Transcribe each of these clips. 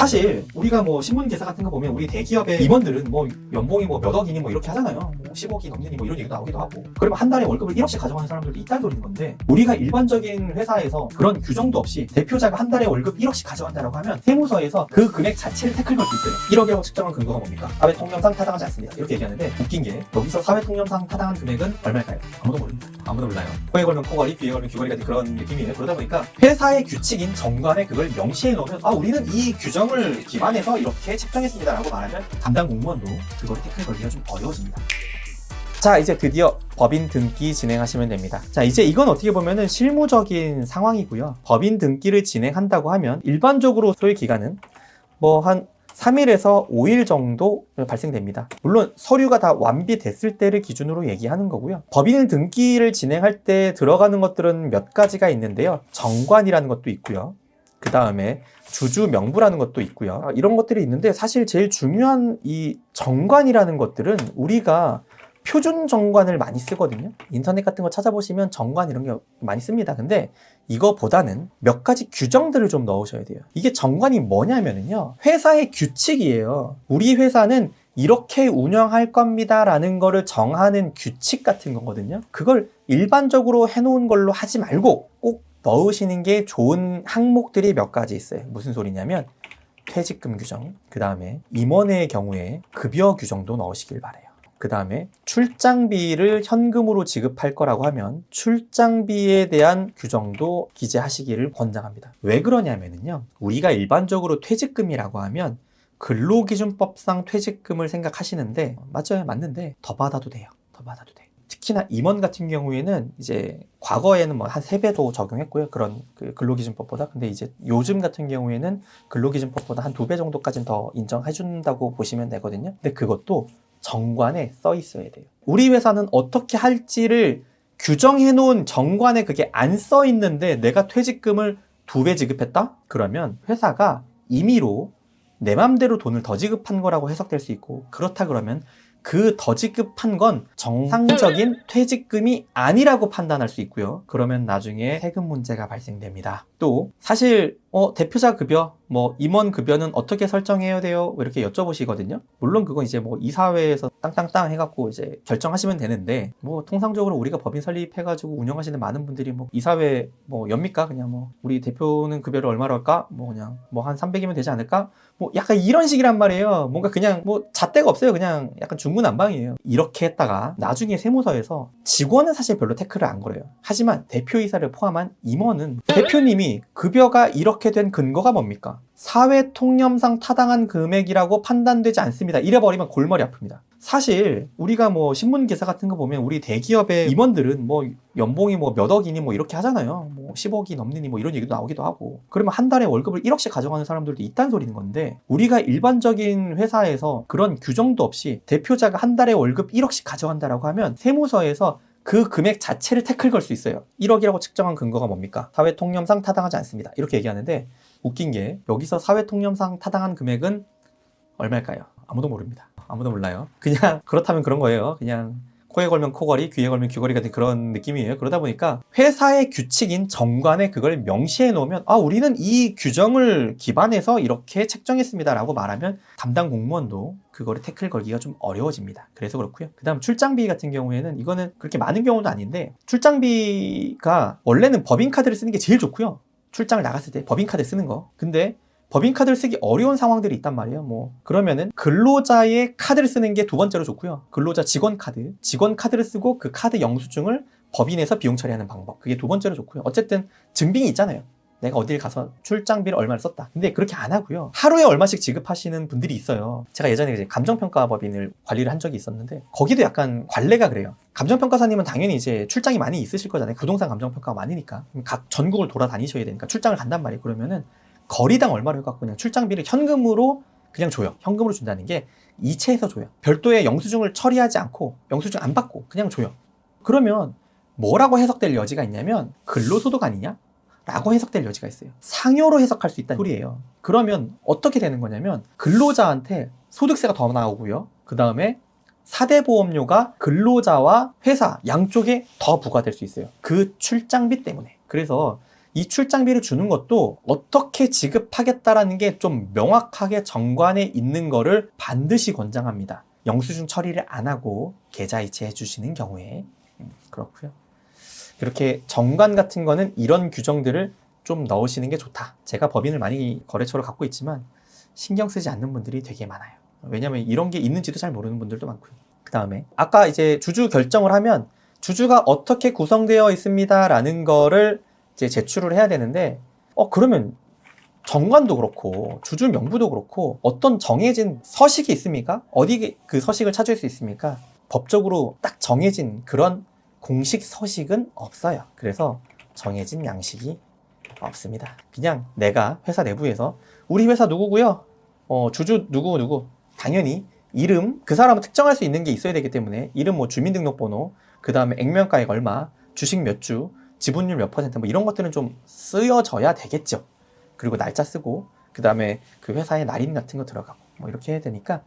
사실 우리가 뭐 신문 기사 같은 거 보면 우리 대기업의 임원들은 뭐 연봉이 뭐 몇 억이니 뭐 이렇게 하잖아요. 뭐 10억이 넘느니 뭐 이런 얘기도 나오기도 하고. 그러면 한 달에 월급을 1억씩 가져가는 사람들도 있다는 소리인 건데, 우리가 일반적인 회사에서 그런 규정도 없이 대표자가 한 달에 월급 1억씩 가져간다라고 하면 세무서에서 그 금액 자체를 태클 걸 수 있어요. 1억이라고 측정한 근거가 뭡니까? 사회 통념상 타당하지 않습니다. 이렇게 얘기하는데, 웃긴 게 여기서 사회 통념상 타당한 금액은 얼마일까요? 아무도 모릅니다. 아무도 몰라요. 코에 걸면 코걸이, 귀에 걸면 귀걸이 같은 그런 느낌이에요. 그러다 보니까 회사의 규칙인 정관에 그걸 명시해 놓으면, 아, 우리는 이 규정을 기반해서 이렇게 책정했습니다 라고 말하면 담당 공무원도 그걸 태클 걸기가 좀 어려워집니다. 자, 이제 드디어 법인 등기 진행하시면 됩니다. 자, 이제 이건 어떻게 보면은 실무적인 상황이고요. 법인 등기를 진행한다고 하면 일반적으로 소요 기간은 뭐 한 3일에서 5일 정도 발생됩니다. 물론 서류가 다 완비됐을 때를 기준으로 얘기하는 거고요. 법인 등기를 진행할 때 들어가는 것들은 몇 가지가 있는데요. 정관이라는 것도 있고요. 그 다음에 주주 명부라는 것도 있고요. 이런 것들이 있는데, 사실 제일 중요한 이 정관이라는 것들은 우리가 표준 정관을 많이 쓰거든요. 인터넷 같은 거 찾아보시면 정관 이런 게 많이 씁니다. 근데 이거보다는 몇 가지 규정들을 좀 넣으셔야 돼요. 이게 정관이 뭐냐면요, 회사의 규칙이에요. 우리 회사는 이렇게 운영할 겁니다 라는 거를 정하는 규칙 같은 거거든요. 그걸 일반적으로 해놓은 걸로 하지 말고 꼭 넣으시는 게 좋은 항목들이 몇 가지 있어요. 무슨 소리냐면 퇴직금 규정, 그 다음에 임원의 경우에 급여 규정도 넣으시길 바래요. 그 다음에 출장비를 현금으로 지급할 거라고 하면 출장비에 대한 규정도 기재하시기를 권장합니다. 왜 그러냐면요, 우리가 일반적으로 퇴직금이라고 하면 근로기준법상 퇴직금을 생각하시는데, 맞아요, 맞는데 더 받아도 돼요. 더 받아도 돼. 특히나 임원 같은 경우에는 이제 과거에는 뭐 한 3배도 적용했고요. 그런 그 근로기준법보다. 근데 이제 요즘 같은 경우에는 근로기준법보다 한 2배 정도까지는 더 인정해준다고 보시면 되거든요. 근데 그것도 정관에 써 있어야 돼요. 우리 회사는 어떻게 할지를 규정해 놓은 정관에 그게 안 써 있는데 내가 퇴직금을 2배 지급했다? 그러면 회사가 임의로 내 맘대로 돈을 더 지급한 거라고 해석될 수 있고, 그렇다 그러면 그 더 지급한 건 정상적인 퇴직금이 아니라고 판단할 수 있고요. 그러면 나중에 세금 문제가 발생됩니다. 또 사실 대표자 급여, 뭐 임원 급여는 어떻게 설정해야 돼요? 이렇게 여쭤보시거든요. 물론 그건 이제 뭐 이사회에서 땅땅땅 해갖고 이제 결정하시면 되는데, 뭐 통상적으로 우리가 법인 설립해가지고 운영하시는 많은 분들이 뭐 이사회 뭐 엽니까? 그냥 뭐 우리 대표는 급여를 얼마로 할까? 뭐 그냥 뭐 한 300이면 되지 않을까? 뭐 약간 이런 식이란 말이에요. 뭔가 그냥 뭐 잣대가 없어요. 그냥 약간 중구난방이에요. 이렇게 했다가 나중에 세무서에서 직원은 사실 별로 태클을 안 걸어요. 하지만 대표이사를 포함한 임원은 대표님이 급여가 이렇게 된 근거가 뭡니까? 사회 통념상 타당한 금액이라고 판단되지 않습니다. 이래버리면 골머리 아픕니다. 사실 우리가 뭐 신문 기사 같은 거 보면 우리 대기업의 임원들은 뭐 연봉이 뭐 몇 억이니 뭐 이렇게 하잖아요. 뭐 10억이 넘느니 뭐 이런 얘기도 나오기도 하고. 그러면 한 달에 월급을 1억씩 가져가는 사람들도 있다는 소리인 건데, 우리가 일반적인 회사에서 그런 규정도 없이 대표자가 한 달에 월급 1억씩 가져간다라고 하면 세무서에서 그 금액 자체를 태클 걸 수 있어요. 1억이라고 측정한 근거가 뭡니까? 사회 통념상 타당하지 않습니다. 이렇게 얘기하는데, 웃긴 게 여기서 사회 통념상 타당한 금액은 얼마일까요? 아무도 모릅니다. 아무도 몰라요. 그냥 그렇다면 그런 거예요. 그냥 코에 걸면 코걸이, 귀에 걸면 귀걸이 같은 그런 느낌이에요. 그러다 보니까 회사의 규칙인 정관에 그걸 명시해 놓으면, 아, 우리는 이 규정을 기반해서 이렇게 책정했습니다 라고 말하면 담당 공무원도 그거를 태클 걸기가 좀 어려워집니다. 그래서 그렇고요. 그 다음 출장비 같은 경우에는 이거는 그렇게 많은 경우도 아닌데, 출장비가 원래는 법인카드를 쓰는 게 제일 좋고요. 출장을 나갔을 때 법인카드 쓰는 거. 근데 법인카드를 쓰기 어려운 상황들이 있단 말이에요. 뭐 그러면은 근로자의 카드를 쓰는 게 두 번째로 좋고요. 근로자 직원 카드를 쓰고 그 카드 영수증을 법인에서 비용 처리하는 방법, 그게 두 번째로 좋고요. 어쨌든 증빙이 있잖아요. 내가 어딜 가서 출장비를 얼마를 썼다. 근데 그렇게 안 하고요. 하루에 얼마씩 지급하시는 분들이 있어요. 제가 예전에 이제 감정평가법인을 관리를 한 적이 있었는데, 거기도 약간 관례가 그래요. 감정평가사님은 당연히 이제 출장이 많이 있으실 거잖아요. 부동산 감정평가가 많으니까. 각 전국을 돌아다니셔야 되니까 출장을 간단 말이에요. 그러면은 거리당 얼마를 해갖고 그냥 출장비를 현금으로 그냥 줘요. 현금으로 준다는 게 이체해서 줘요. 별도의 영수증을 처리하지 않고, 영수증 안 받고 그냥 줘요. 그러면 뭐라고 해석될 여지가 있냐면 근로소득 아니냐? 라고 해석될 여지가 있어요. 상여로 해석할 수 있다는 소리예요. 그러면 어떻게 되는 거냐면 근로자한테 소득세가 더 나오고요. 그 다음에 사대보험료가 근로자와 회사 양쪽에 더 부과될 수 있어요. 그 출장비 때문에. 그래서 이 출장비를 주는 것도 어떻게 지급하겠다라는 게 좀 명확하게 정관에 있는 거를 반드시 권장합니다. 영수증 처리를 안 하고 계좌이체 해주시는 경우에. 그렇고요. 이렇게 정관 같은 거는 이런 규정들을 좀 넣으시는 게 좋다. 제가 법인을 많이 거래처로 갖고 있지만 신경 쓰지 않는 분들이 되게 많아요. 왜냐면 이런 게 있는지도 잘 모르는 분들도 많고요. 그 다음에 아까 이제 주주 결정을 하면 주주가 어떻게 구성되어 있습니다 라는 거를 이제 제출을 해야 되는데 그러면 정관도 그렇고 주주 명부도 그렇고 어떤 정해진 서식이 있습니까? 어디 그 서식을 찾을 수 있습니까? 법적으로 딱 정해진 그런 공식 서식은 없어요. 그래서 정해진 양식이 없습니다. 그냥 내가 회사 내부에서 우리 회사 누구고요? 주주 누구 당연히 이름, 그 사람을 특정할 수 있는 게 있어야 되기 때문에 이름, 뭐 주민등록번호, 그 다음에 액면가액 얼마, 주식 몇 주, 지분율 몇 %, 뭐 이런 것들은 좀 쓰여져야 되겠죠. 그리고 날짜 쓰고 그 다음에 그 회사의 날인 같은 거 들어가고 뭐 이렇게 해야 되니까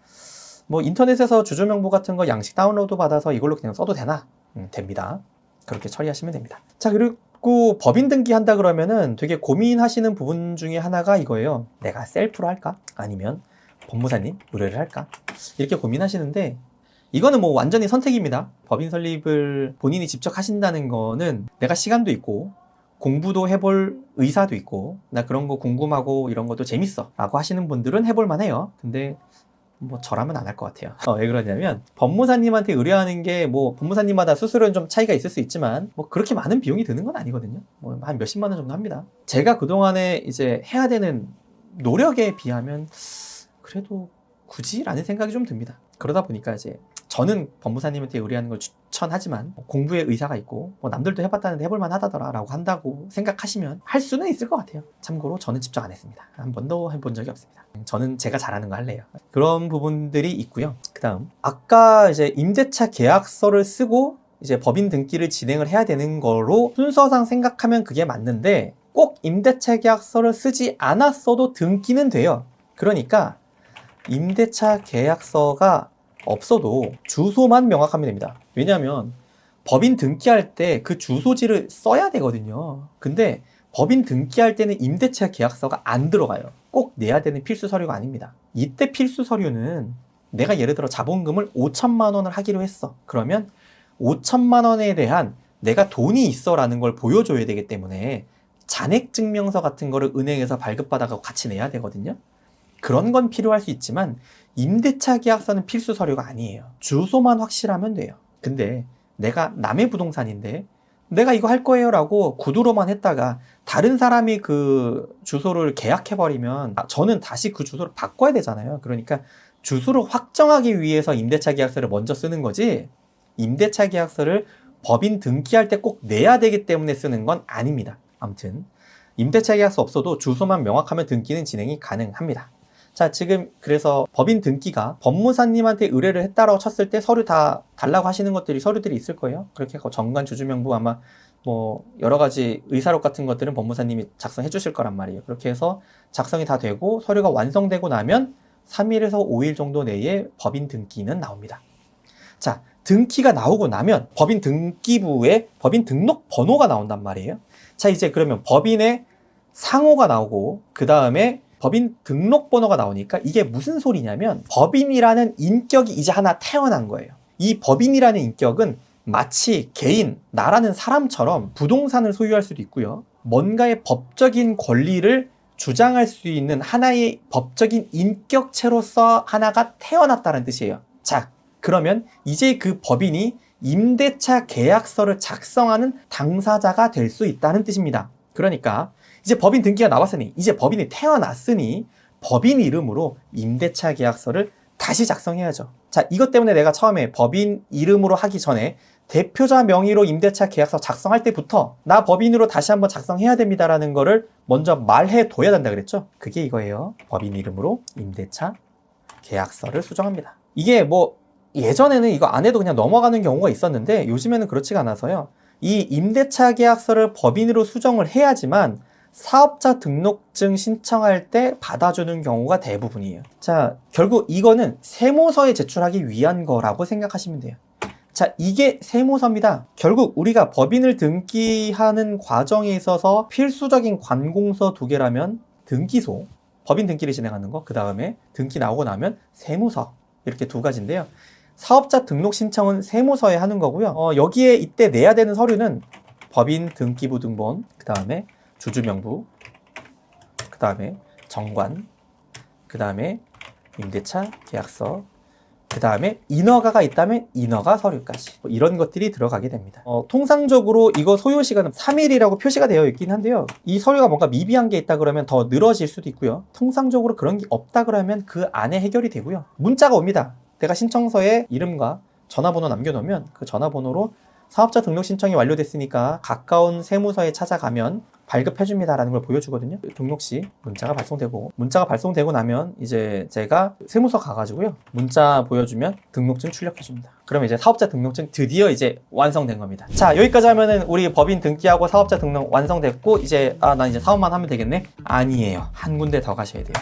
뭐 인터넷에서 주주명부 같은 거 양식 다운로드 받아서 이걸로 그냥 써도 되나? 됩니다. 그렇게 처리하시면 됩니다. 자, 그리고 법인 등기한다 그러면은 되게 고민하시는 부분 중에 하나가 이거예요. 내가 셀프로 할까? 아니면 법무사님 의뢰를 할까? 이렇게 고민하시는데 이거는 뭐 완전히 선택입니다. 법인 설립을 본인이 직접 하신다는 거는 내가 시간도 있고 공부도 해볼 의사도 있고 나 그런 거 궁금하고 이런 것도 재밌어 라고 하시는 분들은 해볼 만해요. 근데 뭐 저라면 안 할 것 같아요. 왜 그러냐면 법무사님한테 의뢰하는 게 뭐 법무사님마다 수수료는 좀 차이가 있을 수 있지만 뭐 그렇게 많은 비용이 드는 건 아니거든요. 뭐 한 몇십만 원 정도 합니다. 제가 그동안에 이제 해야 되는 노력에 비하면 그래도 굳이? 라는 생각이 좀 듭니다. 그러다 보니까 이제 저는 법무사님한테 의뢰하는 걸 추천하지만 공부에 의사가 있고 뭐 남들도 해봤다는데 해볼만 하다더라 라고 한다고 생각하시면 할 수는 있을 것 같아요. 참고로 저는 직접 안 했습니다. 한 번도 해본 적이 없습니다. 저는 제가 잘하는 거 할래요. 그런 부분들이 있고요. 그 다음 아까 이제 임대차 계약서를 쓰고 이제 법인 등기를 진행을 해야 되는 거로 순서상 생각하면 그게 맞는데 꼭 임대차 계약서를 쓰지 않았어도 등기는 돼요. 그러니까 임대차 계약서가 없어도 주소만 명확하면 됩니다. 왜냐하면 법인 등기할 때 그 주소지를 써야 되거든요. 근데 법인 등기할 때는 임대차 계약서가 안 들어가요. 꼭 내야 되는 필수 서류가 아닙니다. 이때 필수 서류는 내가 예를 들어 자본금을 5천만 원을 하기로 했어. 그러면 5천만 원에 대한 내가 돈이 있어 라는 걸 보여줘야 되기 때문에 잔액증명서 같은 거를 은행에서 발급받아서 같이 내야 되거든요. 그런 건 필요할 수 있지만 임대차 계약서는 필수 서류가 아니에요. 주소만 확실하면 돼요. 근데 내가 남의 부동산인데 내가 이거 할 거예요 라고 구두로만 했다가 다른 사람이 그 주소를 계약해버리면 저는 다시 그 주소를 바꿔야 되잖아요. 그러니까 주소를 확정하기 위해서 임대차 계약서를 먼저 쓰는 거지 임대차 계약서를 법인 등기할 때 꼭 내야 되기 때문에 쓰는 건 아닙니다. 아무튼 임대차 계약서 없어도 주소만 명확하면 등기는 진행이 가능합니다. 자, 지금 그래서 법인 등기가 법무사님한테 의뢰를 했다라고 쳤을 때 서류 다 달라고 하시는 것들이 서류들이 있을 거예요. 그렇게 정관 주주명부 아마 뭐 여러 가지 의사록 같은 것들은 법무사님이 작성해 주실 거란 말이에요. 그렇게 해서 작성이 다 되고 서류가 완성되고 나면 3일에서 5일 정도 내에 법인 등기는 나옵니다. 자, 등기가 나오고 나면 법인 등기부에 법인 등록 번호가 나온단 말이에요. 자, 이제 그러면 법인의 상호가 나오고 그 다음에 법인 등록번호가 나오니까 이게 무슨 소리냐면 법인이라는 인격이 이제 하나 태어난 거예요. 이 법인이라는 인격은 마치 개인, 나라는 사람처럼 부동산을 소유할 수도 있고요. 뭔가의 법적인 권리를 주장할 수 있는 하나의 법적인 인격체로서 하나가 태어났다는 뜻이에요. 자, 그러면 이제 그 법인이 임대차 계약서를 작성하는 당사자가 될 수 있다는 뜻입니다. 그러니까 이제 법인 등기가 나왔으니 이제 법인이 태어났으니 법인 이름으로 임대차 계약서를 다시 작성해야죠. 자, 이것 때문에 내가 처음에 법인 이름으로 하기 전에 대표자 명의로 임대차 계약서 작성할 때부터 나 법인으로 다시 한번 작성해야 됩니다라는 거를 먼저 말해 둬야 된다 그랬죠. 그게 이거예요. 법인 이름으로 임대차 계약서를 수정합니다. 이게 뭐 예전에는 이거 안 해도 그냥 넘어가는 경우가 있었는데 요즘에는 그렇지가 않아서요. 이 임대차 계약서를 법인으로 수정을 해야지만 사업자 등록증 신청할 때 받아주는 경우가 대부분이에요. 자, 결국 이거는 세무서에 제출하기 위한 거라고 생각하시면 돼요. 자, 이게 세무서입니다. 결국 우리가 법인을 등기하는 과정에 있어서 필수적인 관공서 2개라면 등기소, 법인 등기를 진행하는 거, 그 다음에 등기 나오고 나면 세무서, 이렇게 2가지인데요. 사업자 등록 신청은 세무서에 하는 거고요. 여기에 이때 내야 되는 서류는 법인 등기부 등본, 그 다음에 주주명부, 그 다음에 정관, 그 다음에 임대차 계약서, 그 다음에 인허가가 있다면 인허가 서류까지, 이런 것들이 들어가게 됩니다. 통상적으로 이거 소요시간은 3일이라고 표시가 되어 있긴 한데요, 이 서류가 뭔가 미비한 게 있다 그러면 더 늘어질 수도 있고요, 통상적으로 그런 게 없다 그러면 그 안에 해결이 되고요. 문자가 옵니다. 내가 신청서에 이름과 전화번호 남겨놓으면 그 전화번호로 사업자 등록 신청이 완료됐으니까 가까운 세무서에 찾아가면 발급해줍니다 라는 걸 보여주거든요. 등록 시 문자가 발송되고, 문자가 발송되고 나면 이제 제가 세무서 가가지고요, 문자 보여주면 등록증 출력해줍니다. 그러면 이제 사업자 등록증 드디어 이제 완성된 겁니다. 자, 여기까지 하면은 우리 법인 등기하고 사업자 등록 완성됐고, 이제 난 이제 사업만 하면 되겠네? 아니에요. 한 군데 더 가셔야 돼요.